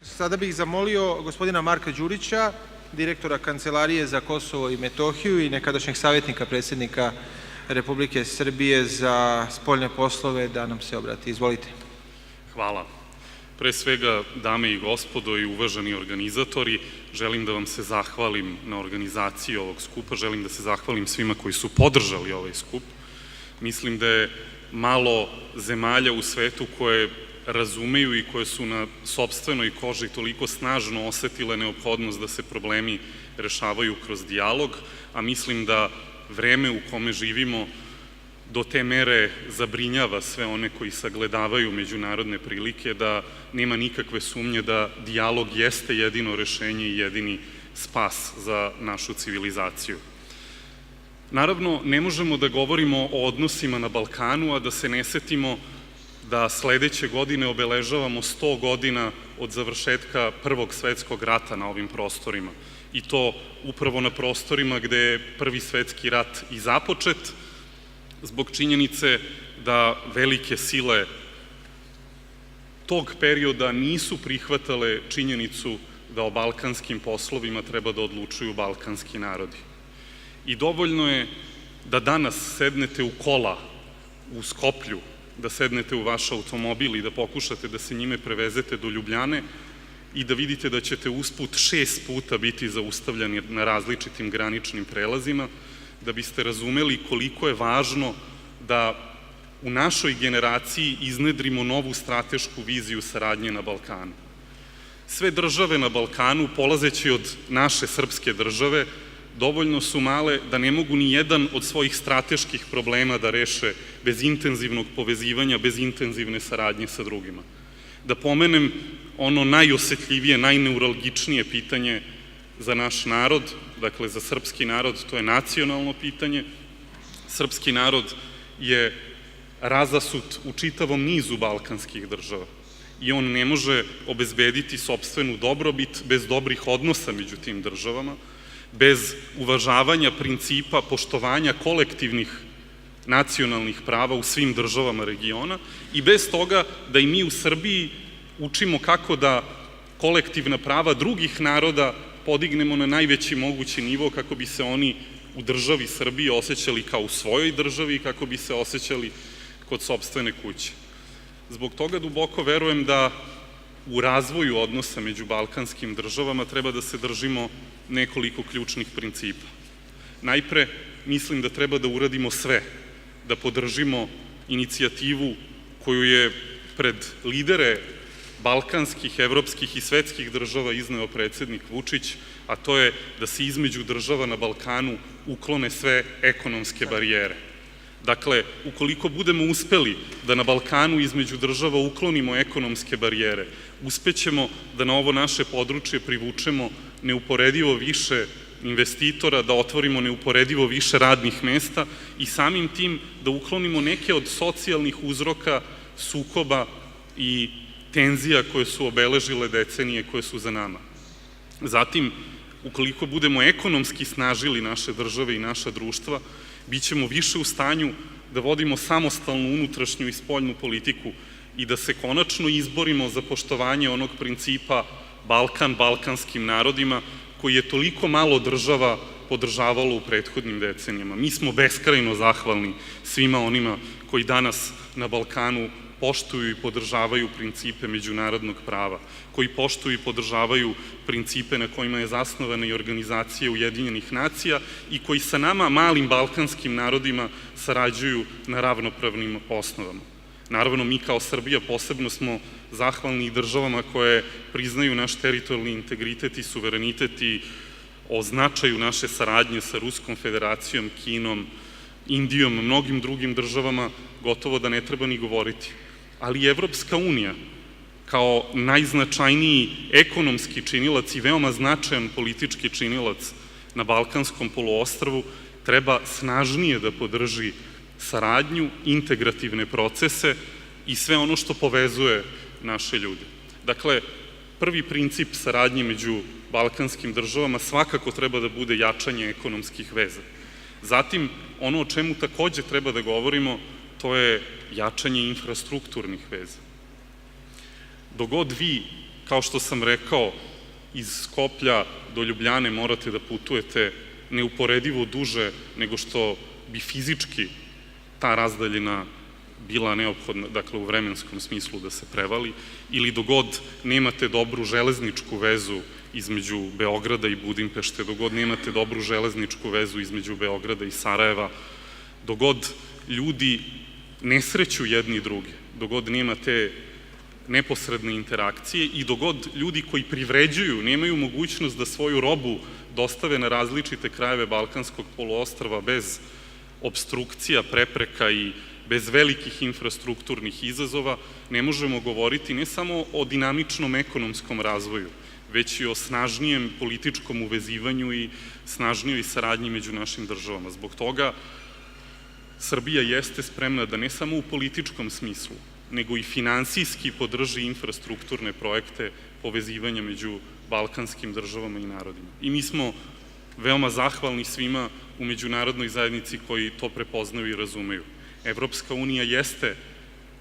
Sada bih zamolio gospodina Marka Đurića, direktora Kancelarije za Kosovo i Metohiju i nekadašnjeg savjetnika predsjednika Republike Srbije za spoljne poslove da nam se obrati. Izvolite. Hvala. Pre svega, dame i gospodo i uvaženi organizatori, želim da vam se zahvalim na organizaciji ovog skupa, želim da se zahvalim svima koji su podržali ovaj skup. Mislim da je malo zemalja u svetu koje razumeju i koje su na sopstvenoj koži toliko snažno osetile neophodnost da se problemi rešavaju kroz dijalog, a mislim da vreme u kome živimo do te mere zabrinjava sve one koji sagledavaju međunarodne prilike, da nema nikakve sumnje da dijalog jeste jedino rešenje i jedini spas za našu civilizaciju. Naravno, ne možemo da govorimo o odnosima na Balkanu, a da se ne setimo da sledeće godine obeležavamo 100 godina od završetka Prvog svetskog rata na ovim prostorima. I to upravo na prostorima gde je Prvi svetski rat i započet, zbog činjenice da velike sile tog perioda nisu prihvatale činjenicu da o balkanskim poslovima treba da odlučuju balkanski narodi. I dovoljno je da danas sednete u kola u Skoplju, da sednete u vaš automobil i da pokušate da se njime prevezete do Ljubljane i da vidite da ćete usput 6 puta biti zaustavljani na različitim graničnim prelazima, da biste razumeli koliko je važno da u našoj generaciji iznedrimo novu stratešku viziju saradnje na Balkanu. Sve države na Balkanu, polazeći od naše srpske države, dovoljno su male da ne mogu ni jedan od svojih strateških problema da reše bez intenzivnog povezivanja, bez intenzivne saradnje sa drugima. Da pomenem ono najosetljivije, najneuralgičnije pitanje za naš narod, dakle za srpski narod, to je nacionalno pitanje. Srpski narod je razasut u čitavom nizu balkanskih država i on ne može obezbediti sopstvenu dobrobit bez dobrih odnosa među tim državama, bez uvažavanja principa poštovanja kolektivnih nacionalnih prava u svim državama regiona i bez toga da i mi u Srbiji učimo kako da kolektivna prava drugih naroda podignemo na najveći mogući nivo kako bi se oni u državi Srbije osjećali kao u svojoj državi i kako bi se osjećali kod sopstvene kuće. Zbog toga duboko verujem da u razvoju odnosa među balkanskim državama treba da se držimo nekoliko ključnih principa. Najpre, mislim da treba da uradimo sve, da podržimo inicijativu koju je pred lidere balkanskih, evropskih i svetskih država izneo predsednik Vučić, a to je da se između država na Balkanu uklone sve ekonomske barijere. Dakle, ukoliko budemo uspeli da na Balkanu između država uklonimo ekonomske barijere, uspećemo da na ovo naše područje privučemo neuporedivo više investitora, da otvorimo neuporedivo više radnih mesta i samim tim da uklonimo neke od socijalnih uzroka sukoba i tenzija koje su obeležile decenije koje su za nama. Zatim, ukoliko budemo ekonomski snažili naše države i naša društva, bićemo više u stanju da vodimo samostalnu unutrašnju i spoljnu politiku i da se konačno izborimo za poštovanje onog principa Balkan balkanskim narodima koji je toliko malo država podržavalo u prethodnim decenijama. Mi smo beskrajno zahvalni svima onima koji danas na Balkanu poštuju i podržavaju principe međunarodnog prava, koji poštuju i podržavaju principe na kojima je zasnovana i organizacija Ujedinjenih nacija i koji sa nama, malim balkanskim narodima, sarađuju na ravnopravnim osnovama. Naravno, mi kao Srbija posebno smo zahvalni i državama koje priznaju naš teritorijalni integritet i suverenitet i o značaju naše saradnje sa Ruskom federacijom, Kinom, Indijom, mnogim drugim državama, gotovo da ne treba ni govoriti. Ali i Evropska unija, kao najznačajniji ekonomski činilac i veoma značajan politički činilac na Balkanskom poluostrvu, treba snažnije da podrži saradnju, integrativne procese i sve ono što povezuje naše ljude. Dakle, prvi princip saradnje među balkanskim državama svakako treba da bude jačanje ekonomskih veza. Zatim, ono o čemu takođe treba da govorimo, to je jačanje infrastrukturnih veza. Dogod vi kao što sam rekao, iz Skoplja do Ljubljane morate da putujete neuporedivo duže nego što bi fizički ta razdaljina bila neophodna, dakle u vremenskom smislu da se prevali, ili dok god nemate dobru železničku vezu između Beograda i Budimpešte, dok god nemate dobru železničku vezu između Beograda i Sarajeva, dok god ljudi ne sreću jedni druge, dok god nema te neposredne interakcije i dok god ljudi koji privređuju nemaju mogućnost da svoju robu dostave na različite krajeve Balkanskog poluostrva bez obstrukcija, prepreka i bez velikih infrastrukturnih izazova, ne možemo govoriti ne samo o dinamičnom ekonomskom razvoju, već i o snažnijem političkom uvezivanju i snažnijoj saradnji među našim državama. Zbog toga Srbija jeste spremna da ne samo u političkom smislu, nego i finansijski podrži infrastrukturne projekte povezivanja među balkanskim državama i narodima. I mi smo veoma zahvalni svima u međunarodnoj zajednici koji to prepoznaju i razumeju. Evropska unija jeste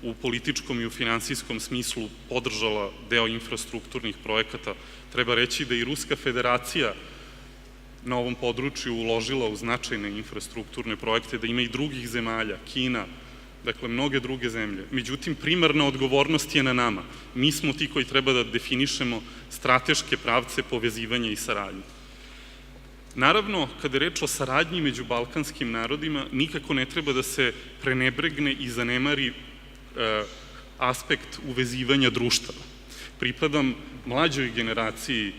u političkom i u finansijskom smislu podržala deo infrastrukturnih projekata. Treba reći da i Ruska federacija na ovom području uložila u značajne infrastrukturne projekte, da ima i drugih zemalja, Kina, dakle mnoge druge zemlje. Međutim, primarna odgovornost je na nama. Mi smo ti koji treba da definišemo strateške pravce povezivanja i saradnje. Naravno, kada je reč o saradnji među balkanskim narodima, nikako ne treba da se prenebregne i zanemari aspekt uvezivanja društava. Pripadam mlađoj generaciji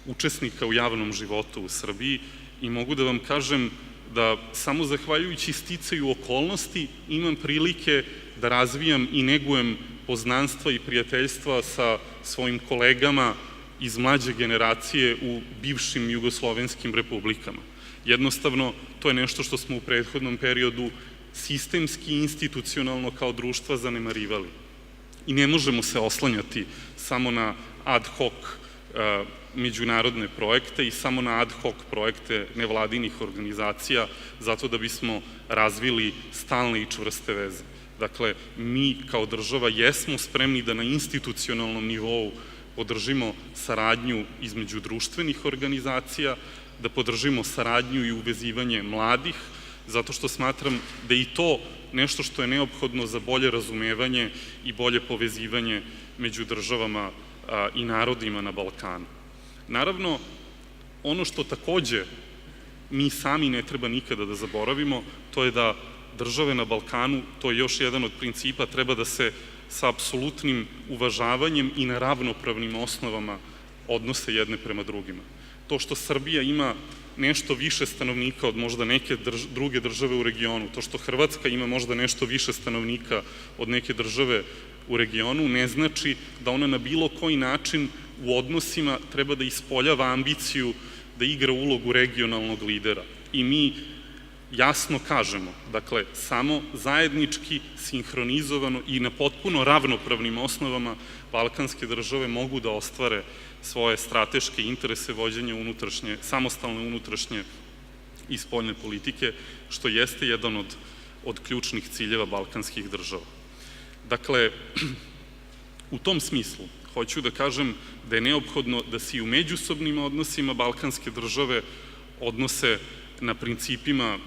učesnika u javnom životu u Srbiji i mogu da vam kažem da samo zahvaljujući sticaju okolnosti imam prilike da razvijam i negujem poznanstva i prijateljstva sa svojim kolegama iz mlađe generacije u bivšim jugoslovenskim republikama. Jednostavno, to je nešto što smo u prethodnom periodu sistemski i institucionalno kao društva zanemarivali. I ne možemo se oslanjati samo na ad hoc međunarodne projekte i samo na ad hoc projekte nevladinih organizacija zato da bismo razvili stalne i čvrste veze. Dakle, mi kao država jesmo spremni da na institucionalnom nivou podržimo saradnju između društvenih organizacija, da podržimo saradnju i uvezivanje mladih, zato što smatram da je i to nešto što je neophodno za bolje razumevanje i bolje povezivanje među državama i narodima na Balkanu. Naravno, ono što takođe mi sami ne treba nikada da zaboravimo, to je da države na Balkanu, to je još jedan od principa, treba da se sa apsolutnim uvažavanjem i na ravnopravnim osnovama odnose jedne prema drugima. To što Srbija ima nešto više stanovnika od možda neke druge države u regionu, to što Hrvatska ima možda nešto više stanovnika od neke države u regionu, ne znači da ona na bilo koji način u odnosima treba da ispoljava ambiciju da igra ulogu regionalnog lidera. I mi jasno kažemo, dakle, samo zajednički, sinhronizovano i na potpuno ravnopravnim osnovama balkanske države mogu da ostvare svoje strateške interese vođenja samostalne unutrašnje i spoljne politike, što jeste jedan od ključnih ciljeva balkanskih država. Dakle, u tom smislu hoću da kažem da je neophodno da se i u međusobnim odnosima balkanske države odnose na principima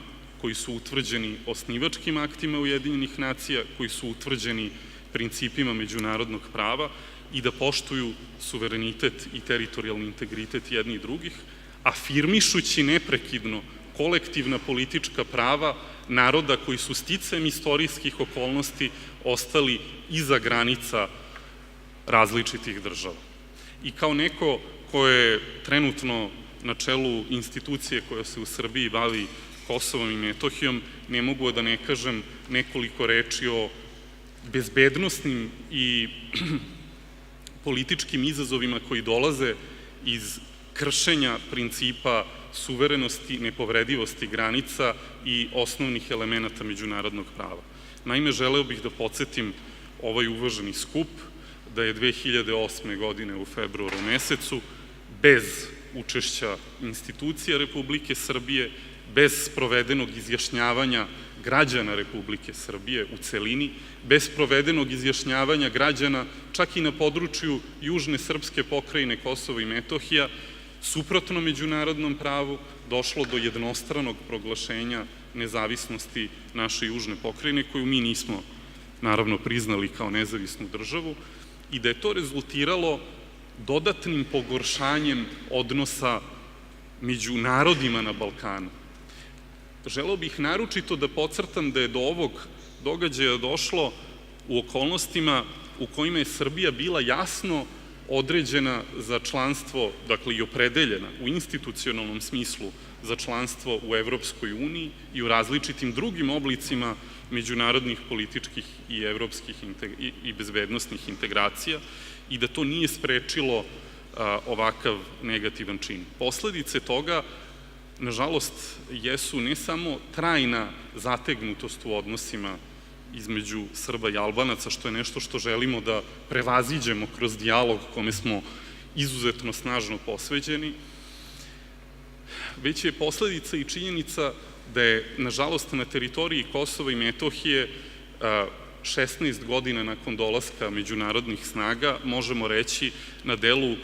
koji su utvrđeni osnivačkim aktima Ujedinjenih nacija, koji su utvrđeni principima međunarodnog prava i da poštuju suverenitet i teritorijalni integritet jednih i drugih, afirmišući neprekidno kolektivna politička prava naroda koji su sticajem istorijskih okolnosti ostali iza granica različitih država. I kao neko ko je trenutno na čelu institucije koja se u Srbiji bavi Kosovom i Metohijom, ne mogu da ne kažem nekoliko reči o bezbednosnim i političkim izazovima koji dolaze iz kršenja principa suverenosti, nepovredivosti granica i osnovnih elemenata međunarodnog prava. Naime, želeo bih da podsjetim ovaj uvaženi skup da je 2008. godine u februaru mesecu bez učešća institucija Republike Srbije, bez sprovedenog izjašnjavanja građana Republike Srbije u celini, bez sprovedenog izjašnjavanja građana čak i na području južne srpske pokrajine Kosovo i Metohija, suprotno međunarodnom pravu, došlo do jednostranog proglašenja nezavisnosti naše južne pokrajine, koju mi nismo, naravno, priznali kao nezavisnu državu, i da je to rezultiralo dodatnim pogoršanjem odnosa među narodima na Balkanu. Želeo bih naročito da podcrtam da je do ovog događaja došlo u okolnostima u kojima je Srbija bila jasno određena za članstvo, dakle i opredeljena u institucionalnom smislu za članstvo u Evropskoj uniji i u različitim drugim oblicima međunarodnih političkih i evropskih i bezbednosnih integracija, i da to nije sprečilo ovakav negativan čin. Posledice toga, nažalost, jesu ne samo trajna zategnutost u odnosima između Srba i Albanaca, što je nešto što želimo da prevaziđemo kroz dijalog kome smo izuzetno snažno posveđeni, već je posledica i činjenica da je, nažalost, na teritoriji Kosova i Metohije 16 godina nakon dolaska međunarodnih snaga, možemo reći, na delu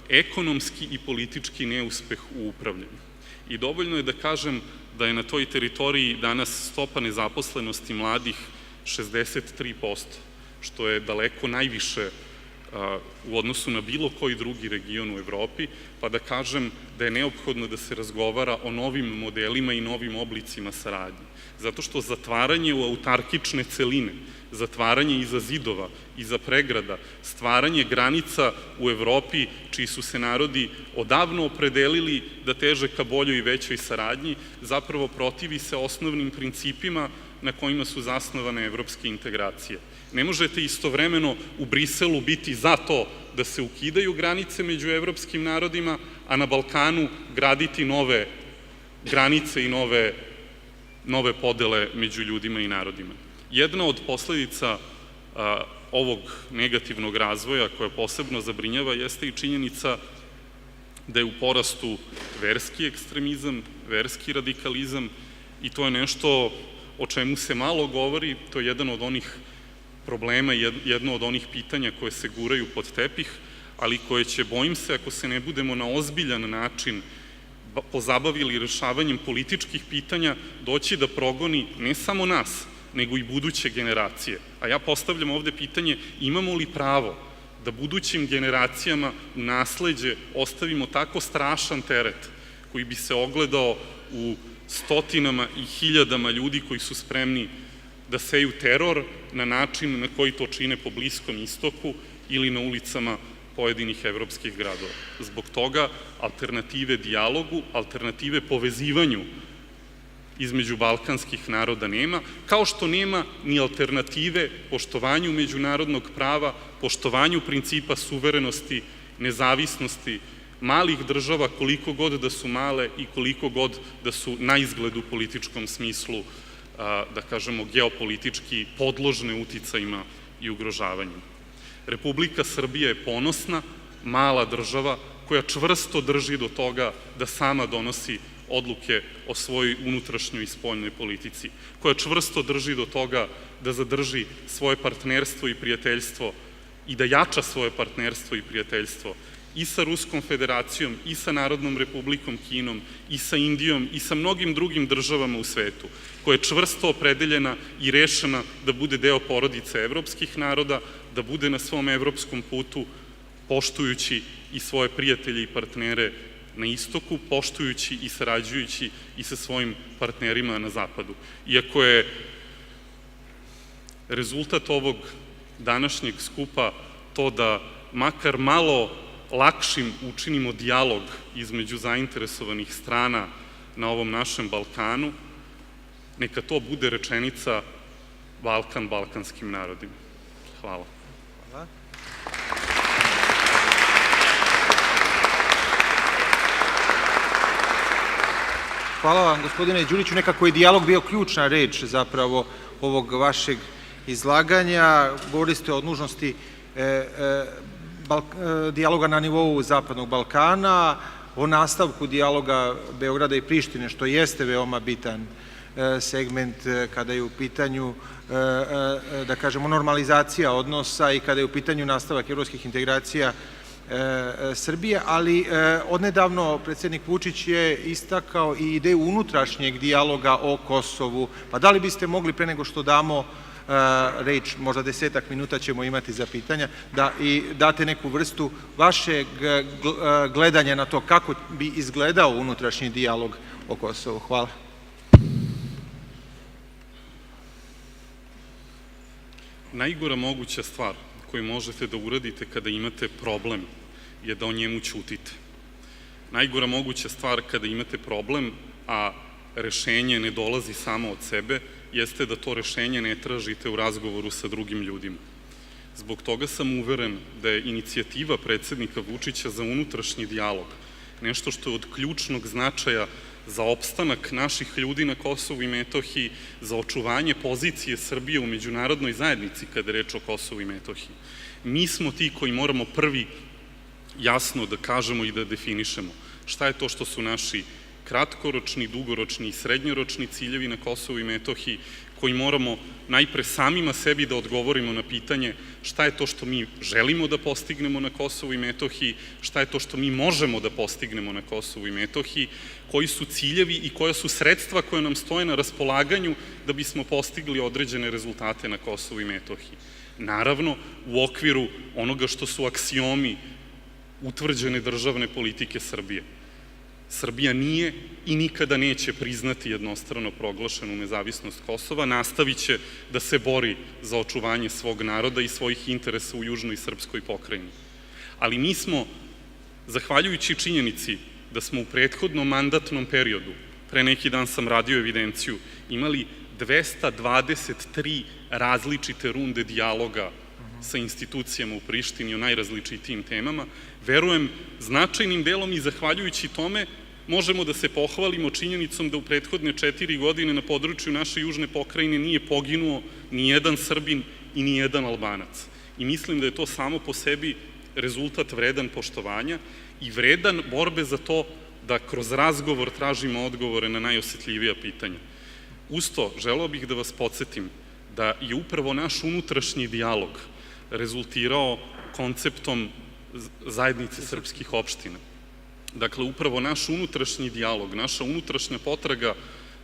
ekonomski i politički neuspeh u upravljanju. I dovoljno je da kažem da je na toj teritoriji danas stopa nezaposlenosti mladih 63%, što je daleko najviše u odnosu na bilo koji drugi region u Evropi, pa da kažem da je neophodno da se razgovara o novim modelima i novim oblicima saradnje. Zato što zatvaranje u autarkične celine, zatvaranje iza zidova, iza pregrada, stvaranje granica u Evropi, čiji su se narodi odavno opredelili da teže ka boljoj i većoj saradnji, zapravo protivi se osnovnim principima na kojima su zasnovane evropske integracije. Ne možete istovremeno u Briselu biti za to da se ukidaju granice među evropskim narodima, a na Balkanu graditi nove granice i nove podele među ljudima i narodima. Jedna od posledica ovog negativnog razvoja, koja posebno zabrinjava, jeste i činjenica da je u porastu verski ekstremizam, verski radikalizam, i to je nešto o čemu se malo govori. To je jedan od onih problema, jedno od onih pitanja koje se guraju pod tepih, ali koje će, bojim se, ako se ne budemo na ozbiljan način pozabavili rešavanjem političkih pitanja, doći da progoni ne samo nas, nego i buduće generacije. A ja postavljam ovde pitanje, imamo li pravo da budućim generacijama u nasleđe ostavimo tako strašan teret koji bi se ogledao u stotinama i hiljadama ljudi koji su spremni da seju teror na način na koji to čine po Bliskom istoku ili na ulicama pojedinih evropskih gradova. Zbog toga alternative dijalogu, alternative povezivanju između balkanskih naroda nema, kao što nema ni alternative poštovanju međunarodnog prava, poštovanju principa suverenosti, nezavisnosti malih država, koliko god da su male i koliko god da su na izgled u političkom smislu, da kažemo, geopolitički podložne uticajima i ugrožavanju. Republika Srbija je ponosna, mala država koja čvrsto drži do toga da sama donosi odluke o svojoj unutrašnjoj i spoljnoj politici, koja čvrsto drži do toga da zadrži svoje partnerstvo i prijateljstvo i da jača svoje partnerstvo i prijateljstvo i sa Ruskom federacijom, i sa Narodnom republikom Kinom, i sa Indijom, i sa mnogim drugim državama u svetu, koja je čvrsto opredeljena i rešena da bude deo porodice evropskih naroda, da bude na svom evropskom putu, poštujući i svoje prijatelje i partnere na istoku, poštujući i sarađujući i sa svojim partnerima na zapadu. Iako je rezultat ovog današnjeg skupa to da makar malo lakšim učinimo dijalog između zainteresovanih strana na ovom našem Balkanu, neka to bude rečenica Balkan balkanskim narodima. Hvala. Hvala. Hvala vam, gospodine Đuriću. Nekako je dijalog bio ključna reč zapravo ovog vašeg izlaganja. Govorili ste o nužnosti dijaloga na nivou Zapadnog Balkana, o nastavku dijaloga Beograda i Prištine, što jeste veoma bitan segment kada je u pitanju, da kažemo, normalizacija odnosa i kada je u pitanju nastavak evropskih integracija Srbije, ali odnedavno predsednik Vučić je istakao i ideju unutrašnjeg dijaloga o Kosovu. Pa da li biste mogli, pre nego što damo reč, možda 10 minuta ćemo imati za pitanja, da i date neku vrstu vašeg gledanja na to kako bi izgledao unutrašnji dijalog o Kosovu? Hvala. Najgora moguća stvar koju možete da uradite kada imate problem je da o njemu ćutite. Najgora moguća stvar kada imate problem, a rešenje ne dolazi samo od sebe, jeste da to rešenje ne tražite u razgovoru sa drugim ljudima. Zbog toga sam uveren da je inicijativa predsednika Vučića za unutrašnji dijalog nešto što je od ključnog značaja za opstanak naših ljudi na Kosovu i Metohiji, za očuvanje pozicije Srbije u međunarodnoj zajednici kada je reč o Kosovu i Metohiji. Mi smo ti koji moramo prvi jasno da kažemo i da definišemo šta je to što su naši kratkoročni, dugoročni i srednjoročni ciljevi na Kosovu i Metohiji, koji moramo najpre samima sebi da odgovorimo na pitanje šta je to što mi želimo da postignemo na Kosovu i Metohiji, šta je to što mi možemo da postignemo na Kosovu i Metohiji, koji su ciljevi i koja su sredstva koja nam stoje na raspolaganju da bismo postigli određene rezultate na Kosovu i Metohiji. Naravno, u okviru onoga što su aksiomi utvrđene državne politike Srbije. Srbija nije i nikada neće priznati jednostrano proglašenu nezavisnost Kosova, nastavit će da se bori za očuvanje svog naroda i svojih interesa u južnoj srpskoj pokrajini. Ali mi smo, zahvaljujući činjenici da smo u prethodnom mandatnom periodu, pre neki dan sam radio evidenciju, imali 223 različite runde dijaloga sa institucijama u Prištini o najrazličitijim temama, verujem značajnim delom i zahvaljujući tome možemo da se pohvalimo činjenicom da u prethodne 4 godine na području naše južne pokrajine nije poginuo ni jedan Srbin i ni jedan Albanac. I mislim da je to samo po sebi rezultat vredan poštovanja i vredan borbe za to da kroz razgovor tražimo odgovore na najosetljivija pitanja. Uz to, želeo bih da vas podsjetim da je upravo naš unutrašnji dijalog rezultirao konceptom zajednice srpskih opština. Dakle, upravo naš unutrašnji dijalog, naša unutrašnja potraga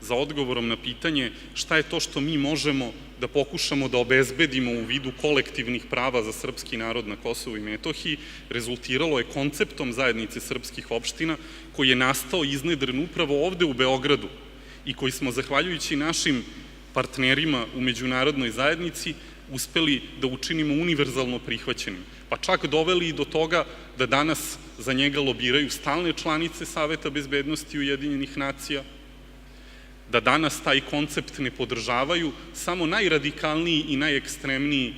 za odgovorom na pitanje šta je to što mi možemo da pokušamo da obezbedimo u vidu kolektivnih prava za srpski narod na Kosovu i Metohiji, rezultiralo je konceptom zajednice srpskih opština koji je nastao i iznedren upravo ovde u Beogradu i koji smo, zahvaljujući našim partnerima u međunarodnoj zajednici, uspeli da učinimo univerzalno prihvaćenim, pa čak doveli i do toga da danas za njega lobiraju stalne članice Saveta bezbednosti Ujedinjenih nacija, da danas taj koncept ne podržavaju samo najradikalniji i najekstremniji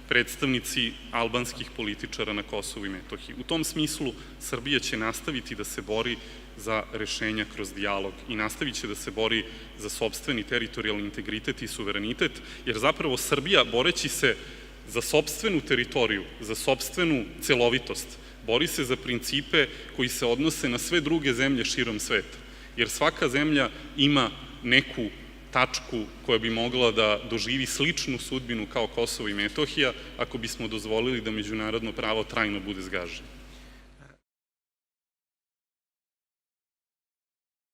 predstavnici albanskih političara na Kosovu i Metohiji. U tom smislu Srbija će nastaviti da se bori za rešenja kroz dijalog i nastavit će da se bori za sopstveni teritorijalni integritet i suverenitet, jer zapravo Srbija, boreći se za sopstvenu teritoriju, za sopstvenu celovitost, bori se za principe koji se odnose na sve druge zemlje širom sveta, jer svaka zemlja ima neku tačku koja bi mogla da doživi sličnu sudbinu kao Kosovo i Metohija ako bismo dozvolili da međunarodno pravo trajno bude zgaženo.